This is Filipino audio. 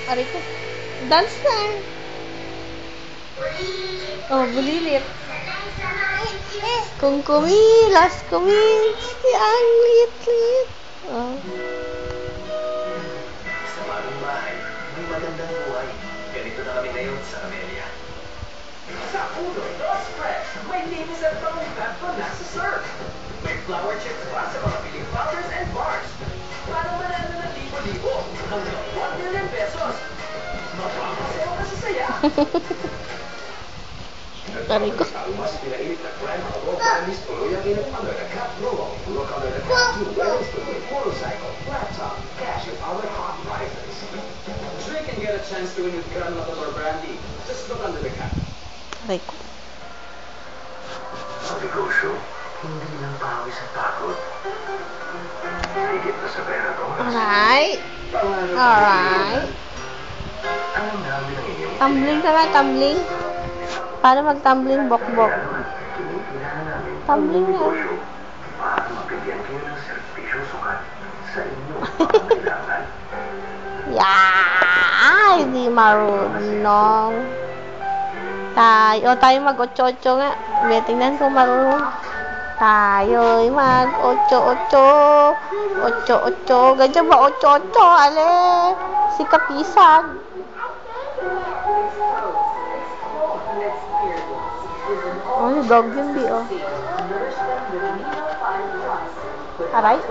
Aray ko. Dance na. Oh, bulilit. Kung kumilas, si ang lit-lit. Oh. Sa bagong bahay, may magandang buhay. Ganito na kami ngayon sa Camellia. Sa Uno Dos Fresh, may linis at pamungkat pa nasa serve. May flour chips pa sa mga piling powders and bars. Para manalo ng libo-libo hanggang 1 million pesos. Mapapasayaw ka sa saya. Aray ko. Mas pinainit na brand ng Roll Brandy's tuluyang init under the cap promo. Look under the cap 2 weddings with motorcycle, laptop, cash, and other hot prizes. Drink and get a chance to win with Grandmother or Brandy. Just look under the cap. Aray ko. Sa negosyo, hindi lang pawis ang pagod. Higit na sa pera to. Alright. Alright. Alam namin ang inyong Tumbling ka nga, tumbling. Paano mag-tumbling bok-bok? Tumbling na. Para mabigyan kayo ng servisyo sukat sa inyong pangailangan. Hindi marunong. Tayo mag-8-8 nga. May tingnan kung marunong. Tayo'y mag-8-8. 8-8. Ganyan ba 8-8? Ale, si Kapisan. Oh, yung dog yun, Bi, oh. Aray.